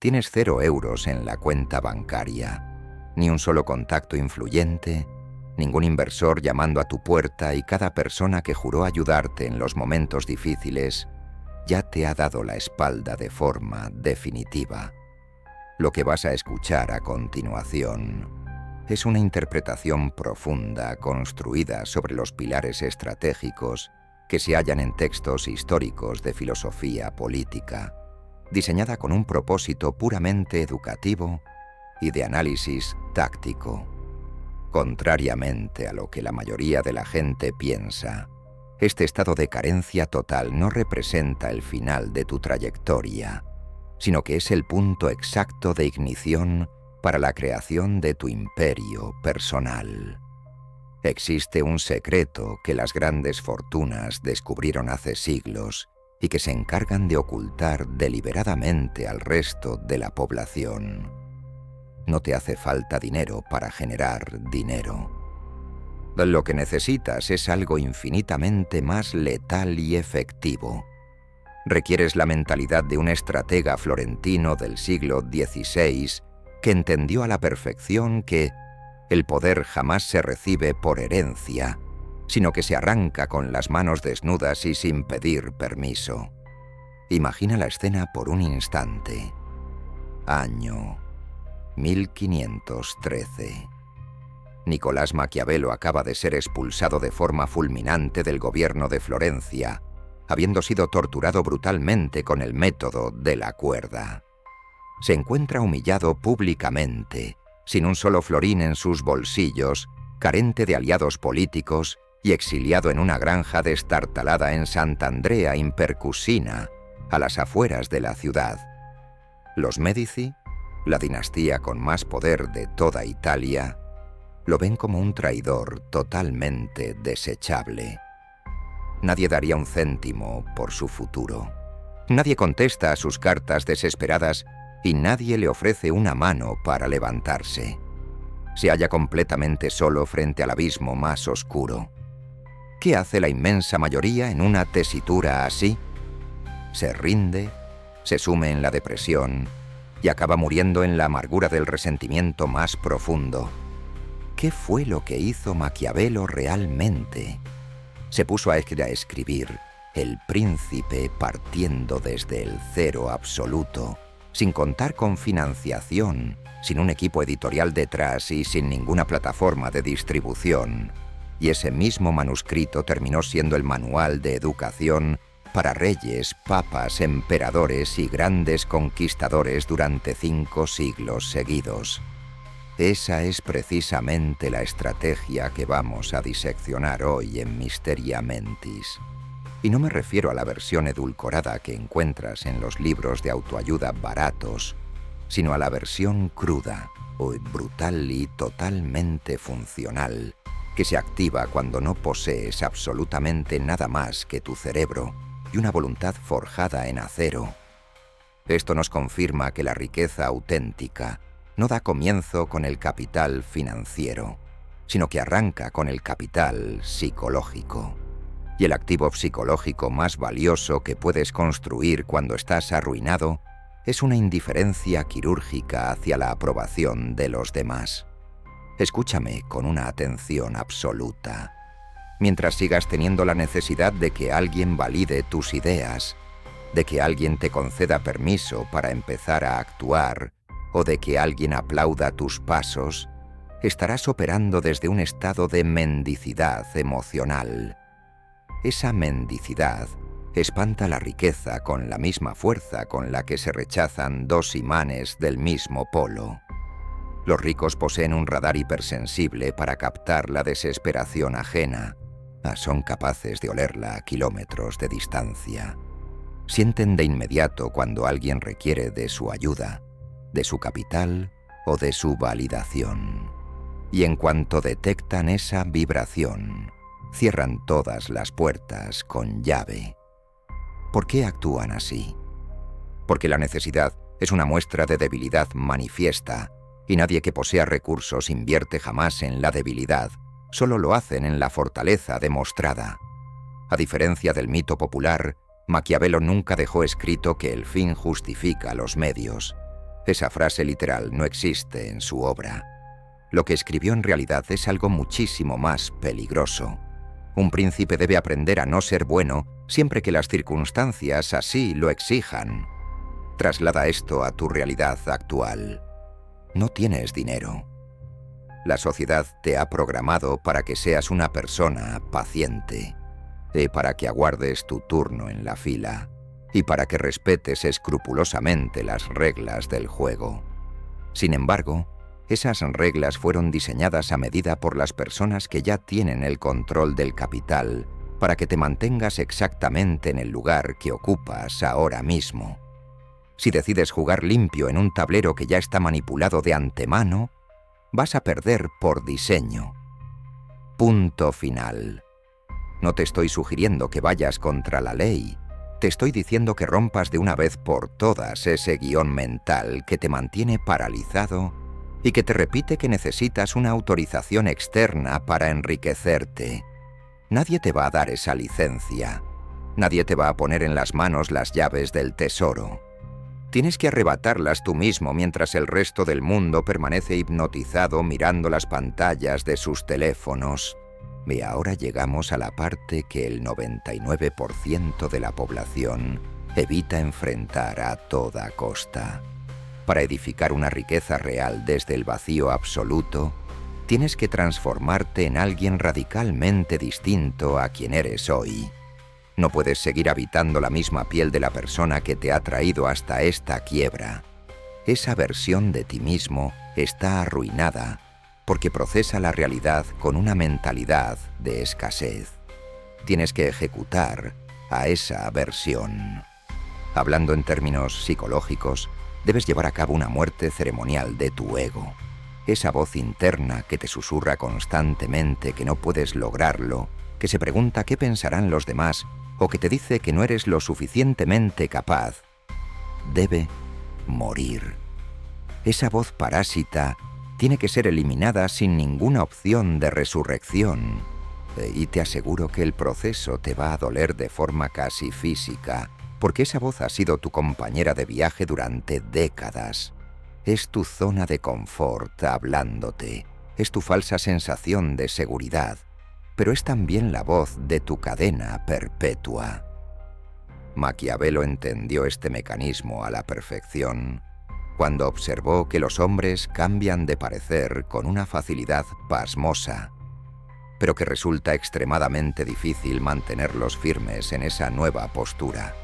tienes 0 euros en la cuenta bancaria, ni un solo contacto influyente, ningún inversor llamando a tu puerta, y cada persona que juró ayudarte en los momentos difíciles ya te ha dado la espalda de forma definitiva. Lo que vas a escuchar a continuación es una interpretación profunda construida sobre los pilares estratégicos que se hallan en textos históricos de filosofía política, diseñada con un propósito puramente educativo y de análisis táctico. Contrariamente a lo que la mayoría de la gente piensa, este estado de carencia total no representa el final de tu trayectoria, sino que es el punto exacto de ignición para la creación de tu imperio personal. Existe un secreto que las grandes fortunas descubrieron hace siglos y que se encargan de ocultar deliberadamente al resto de la población. No te hace falta dinero para generar dinero. Lo que necesitas es algo infinitamente más letal y efectivo. Requieres la mentalidad de un estratega florentino del siglo XVI que entendió a la perfección que el poder jamás se recibe por herencia, sino que se arranca con las manos desnudas y sin pedir permiso. Imagina la escena por un instante. Año 1513. Nicolás Maquiavelo acaba de ser expulsado de forma fulminante del gobierno de Florencia, habiendo sido torturado brutalmente con el método de la cuerda. Se encuentra humillado públicamente, sin un solo florín en sus bolsillos, carente de aliados políticos y exiliado en una granja destartalada en Sant'Andrea in Percusina, a las afueras de la ciudad. Los Médici, la dinastía con más poder de toda Italia, lo ven como un traidor totalmente desechable. Nadie daría un céntimo por su futuro. Nadie contesta a sus cartas desesperadas y nadie le ofrece una mano para levantarse. Se halla completamente solo frente al abismo más oscuro. ¿Qué hace la inmensa mayoría en una tesitura así? Se rinde, se sume en la depresión y acaba muriendo en la amargura del resentimiento más profundo. ¿Qué fue lo que hizo Maquiavelo realmente? Se puso a escribir El Príncipe partiendo desde el cero absoluto, sin contar con financiación, sin un equipo editorial detrás y sin ninguna plataforma de distribución. Y ese mismo manuscrito terminó siendo el manual de educación para reyes, papas, emperadores y grandes conquistadores durante 5 siglos seguidos. Esa es precisamente la estrategia que vamos a diseccionar hoy en Mysteria Mentis. Y no me refiero a la versión edulcorada que encuentras en los libros de autoayuda baratos, sino a la versión cruda, o brutal y totalmente funcional, que se activa cuando no posees absolutamente nada más que tu cerebro y una voluntad forjada en acero. Esto nos confirma que la riqueza auténtica no da comienzo con el capital financiero, sino que arranca con el capital psicológico. Y el activo psicológico más valioso que puedes construir cuando estás arruinado es una indiferencia quirúrgica hacia la aprobación de los demás. Escúchame con una atención absoluta. Mientras sigas teniendo la necesidad de que alguien valide tus ideas, de que alguien te conceda permiso para empezar a actuar, o de que alguien aplauda tus pasos, estarás operando desde un estado de mendicidad emocional. Esa mendicidad espanta la riqueza con la misma fuerza con la que se rechazan 2 imanes del mismo polo. Los ricos poseen un radar hipersensible para captar la desesperación ajena, son capaces de olerla a kilómetros de distancia. Sienten de inmediato cuando alguien requiere de su ayuda, de su capital o de su validación. Y en cuanto detectan esa vibración, cierran todas las puertas con llave. ¿Por qué actúan así? Porque la necesidad es una muestra de debilidad manifiesta, y nadie que posea recursos invierte jamás en la debilidad, solo lo hacen en la fortaleza demostrada. A diferencia del mito popular, Maquiavelo nunca dejó escrito que el fin justifica los medios. Esa frase literal no existe en su obra. Lo que escribió en realidad es algo muchísimo más peligroso. Un príncipe debe aprender a no ser bueno siempre que las circunstancias así lo exijan. Traslada esto a tu realidad actual. No tienes dinero. La sociedad te ha programado para que seas una persona paciente, y para que aguardes tu turno en la fila, y para que respetes escrupulosamente las reglas del juego. Sin embargo, esas reglas fueron diseñadas a medida por las personas que ya tienen el control del capital para que te mantengas exactamente en el lugar que ocupas ahora mismo. Si decides jugar limpio en un tablero que ya está manipulado de antemano, vas a perder por diseño. Punto final. No te estoy sugiriendo que vayas contra la ley. Te estoy diciendo que rompas de una vez por todas ese guión mental que te mantiene paralizado y que te repite que necesitas una autorización externa para enriquecerte. Nadie te va a dar esa licencia. Nadie te va a poner en las manos las llaves del tesoro. Tienes que arrebatarlas tú mismo mientras el resto del mundo permanece hipnotizado mirando las pantallas de sus teléfonos. Y ahora llegamos a la parte que el 99% de la población evita enfrentar a toda costa. Para edificar una riqueza real desde el vacío absoluto, tienes que transformarte en alguien radicalmente distinto a quien eres hoy. No puedes seguir habitando la misma piel de la persona que te ha traído hasta esta quiebra. Esa versión de ti mismo está arruinada porque procesa la realidad con una mentalidad de escasez. Tienes que ejecutar a esa versión. Hablando en términos psicológicos, debes llevar a cabo una muerte ceremonial de tu ego. Esa voz interna que te susurra constantemente que no puedes lograrlo, que se pregunta qué pensarán los demás o que te dice que no eres lo suficientemente capaz, debe morir. Esa voz parásita tiene que ser eliminada sin ninguna opción de resurrección. Y te aseguro que el proceso te va a doler de forma casi física, porque esa voz ha sido tu compañera de viaje durante décadas. Es tu zona de confort hablándote, es tu falsa sensación de seguridad, pero es también la voz de tu cadena perpetua. Maquiavelo entendió este mecanismo a la perfección cuando observó que los hombres cambian de parecer con una facilidad pasmosa, pero que resulta extremadamente difícil mantenerlos firmes en esa nueva postura.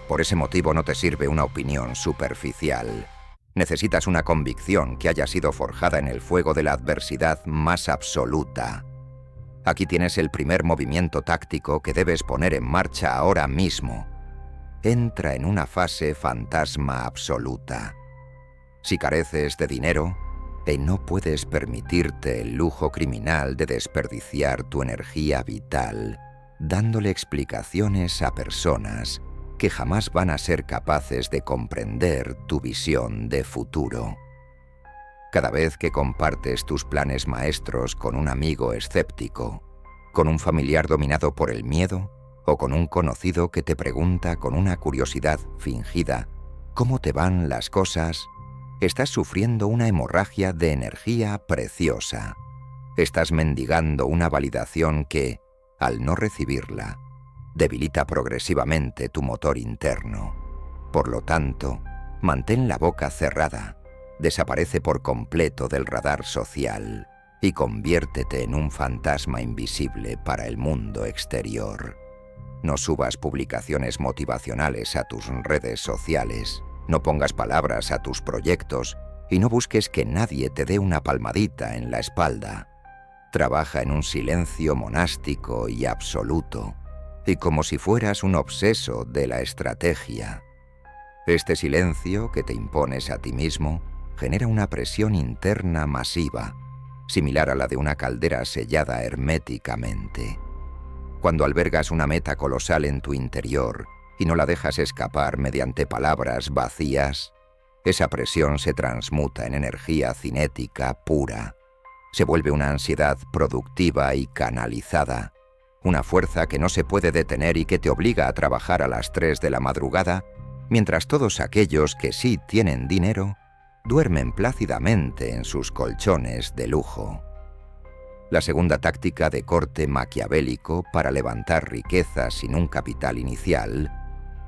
Por ese motivo no te sirve una opinión superficial. Necesitas una convicción que haya sido forjada en el fuego de la adversidad más absoluta. Aquí tienes el primer movimiento táctico que debes poner en marcha ahora mismo. Entra en una fase fantasma absoluta. Si careces de dinero, no puedes permitirte el lujo criminal de desperdiciar tu energía vital, dándole explicaciones a personas que jamás van a ser capaces de comprender tu visión de futuro. Cada vez que compartes tus planes maestros con un amigo escéptico, con un familiar dominado por el miedo o con un conocido que te pregunta con una curiosidad fingida ¿cómo te van las cosas?, estás sufriendo una hemorragia de energía preciosa. Estás mendigando una validación que, al no recibirla, debilita progresivamente tu motor interno. Por lo tanto, mantén la boca cerrada, desaparece por completo del radar social y conviértete en un fantasma invisible para el mundo exterior. No subas publicaciones motivacionales a tus redes sociales, no pongas palabras a tus proyectos y no busques que nadie te dé una palmadita en la espalda. Trabaja en un silencio monástico y absoluto, y como si fueras un obseso de la estrategia. Este silencio que te impones a ti mismo genera una presión interna masiva, similar a la de una caldera sellada herméticamente. Cuando albergas una meta colosal en tu interior y no la dejas escapar mediante palabras vacías, esa presión se transmuta en energía cinética pura. Se vuelve una ansiedad productiva y canalizada, una fuerza que no se puede detener y que te obliga a trabajar a las 3 de la madrugada mientras todos aquellos que sí tienen dinero duermen plácidamente en sus colchones de lujo. La segunda táctica de corte maquiavélico para levantar riquezas sin un capital inicial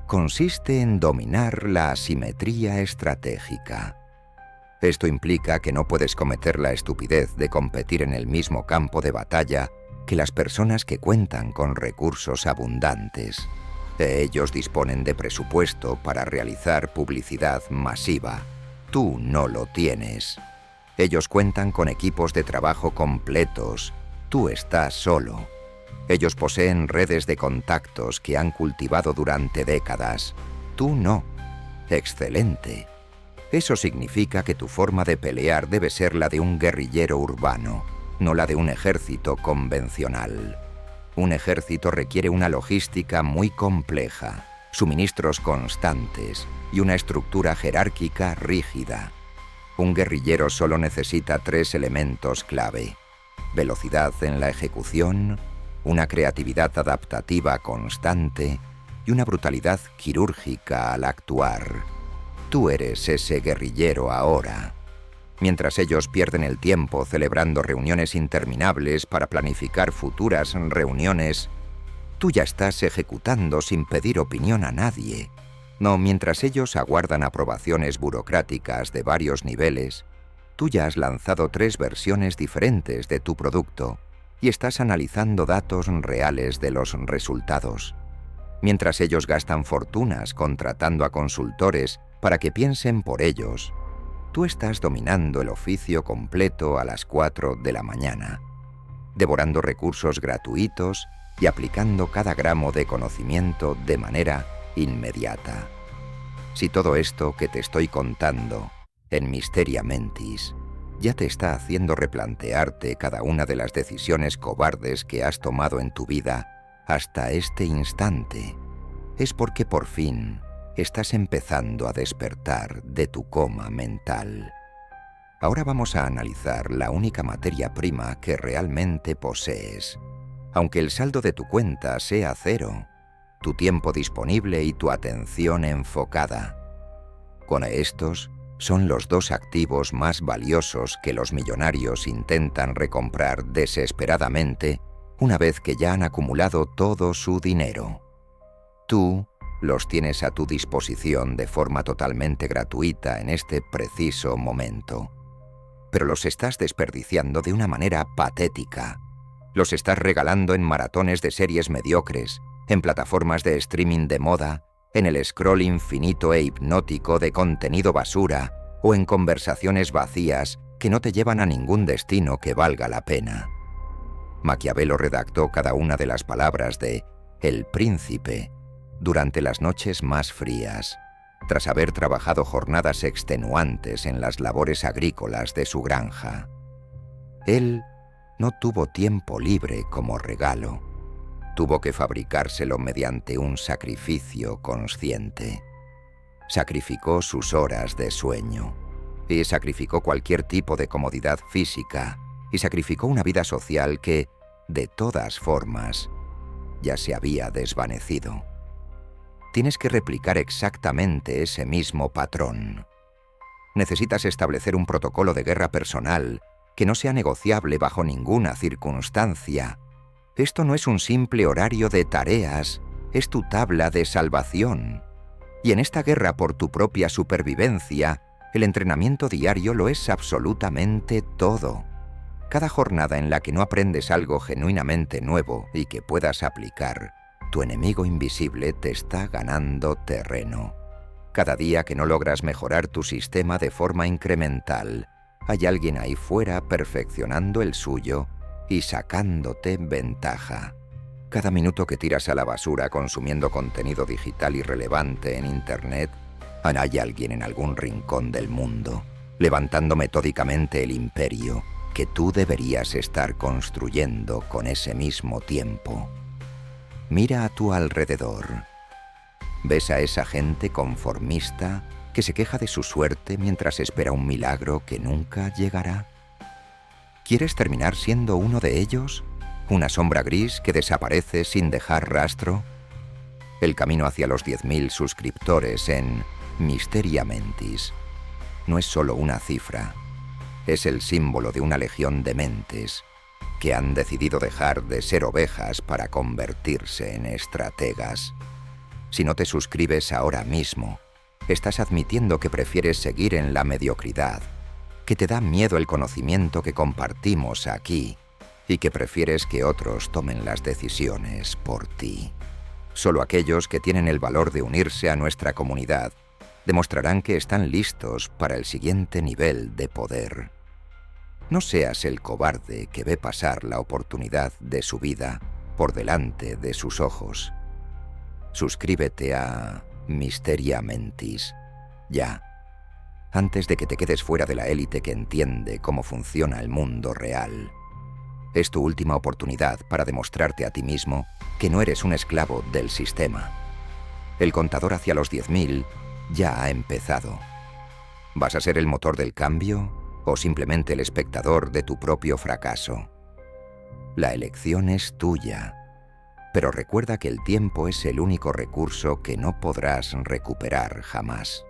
consiste en dominar la asimetría estratégica. Esto implica que no puedes cometer la estupidez de competir en el mismo campo de batalla que las personas que cuentan con recursos abundantes. Ellos disponen de presupuesto para realizar publicidad masiva. Tú no lo tienes. Ellos cuentan con equipos de trabajo completos. Tú estás solo. Ellos poseen redes de contactos que han cultivado durante décadas. Tú no. Excelente. Eso significa que tu forma de pelear debe ser la de un guerrillero urbano, no la de un ejército convencional. Un ejército requiere una logística muy compleja, suministros constantes y una estructura jerárquica rígida. Un guerrillero solo necesita 3 elementos clave: velocidad en la ejecución, una creatividad adaptativa constante y una brutalidad quirúrgica al actuar. Tú eres ese guerrillero ahora. Mientras ellos pierden el tiempo celebrando reuniones interminables para planificar futuras reuniones, tú ya estás ejecutando sin pedir opinión a nadie. No, mientras ellos aguardan aprobaciones burocráticas de varios niveles, tú ya has lanzado 3 versiones diferentes de tu producto y estás analizando datos reales de los resultados. Mientras ellos gastan fortunas contratando a consultores para que piensen por ellos, tú estás dominando el oficio completo a las 4 de la mañana, devorando recursos gratuitos y aplicando cada gramo de conocimiento de manera inmediata. Si todo esto que te estoy contando, en Mysteria Mentis, ya te está haciendo replantearte cada una de las decisiones cobardes que has tomado en tu vida hasta este instante, es porque por fin estás empezando a despertar de tu coma mental. Ahora vamos a analizar la única materia prima que realmente posees. Aunque el saldo de tu cuenta sea 0, tu tiempo disponible y tu atención enfocada. Con estos son los 2 activos más valiosos que los millonarios intentan recomprar desesperadamente una vez que ya han acumulado todo su dinero. Tú los tienes a tu disposición de forma totalmente gratuita en este preciso momento. Pero los estás desperdiciando de una manera patética. Los estás regalando en maratones de series mediocres, en plataformas de streaming de moda, en el scroll infinito e hipnótico de contenido basura o en conversaciones vacías que no te llevan a ningún destino que valga la pena. Maquiavelo redactó cada una de las palabras de El Príncipe durante las noches más frías, tras haber trabajado jornadas extenuantes en las labores agrícolas de su granja. Él no tuvo tiempo libre como regalo. Tuvo que fabricárselo mediante un sacrificio consciente. Sacrificó sus horas de sueño, y sacrificó cualquier tipo de comodidad física, y sacrificó una vida social que, de todas formas, ya se había desvanecido. Tienes que replicar exactamente ese mismo patrón. Necesitas establecer un protocolo de guerra personal que no sea negociable bajo ninguna circunstancia. Esto no es un simple horario de tareas, es tu tabla de salvación. Y en esta guerra por tu propia supervivencia, el entrenamiento diario lo es absolutamente todo. Cada jornada en la que no aprendes algo genuinamente nuevo y que puedas aplicar, tu enemigo invisible te está ganando terreno. Cada día que no logras mejorar tu sistema de forma incremental, hay alguien ahí fuera perfeccionando el suyo y sacándote ventaja. Cada minuto que tiras a la basura consumiendo contenido digital irrelevante en Internet, hay alguien en algún rincón del mundo, levantando metódicamente el imperio que tú deberías estar construyendo con ese mismo tiempo. Mira a tu alrededor. ¿Ves a esa gente conformista que se queja de su suerte mientras espera un milagro que nunca llegará? ¿Quieres terminar siendo uno de ellos? ¿Una sombra gris que desaparece sin dejar rastro? El camino hacia los 10.000 suscriptores en Mysteria Mentis no es solo una cifra, es el símbolo de una legión de mentes que han decidido dejar de ser ovejas para convertirse en estrategas. Si no te suscribes ahora mismo, estás admitiendo que prefieres seguir en la mediocridad, que te da miedo el conocimiento que compartimos aquí y que prefieres que otros tomen las decisiones por ti. Solo aquellos que tienen el valor de unirse a nuestra comunidad demostrarán que están listos para el siguiente nivel de poder. No seas el cobarde que ve pasar la oportunidad de su vida por delante de sus ojos. Suscríbete a Mysteria Mentis, ya, antes de que te quedes fuera de la élite que entiende cómo funciona el mundo real. Es tu última oportunidad para demostrarte a ti mismo que no eres un esclavo del sistema. El contador hacia los 10.000 ya ha empezado. ¿Vas a ser el motor del cambio o simplemente el espectador de tu propio fracaso? La elección es tuya, pero recuerda que el tiempo es el único recurso que no podrás recuperar jamás.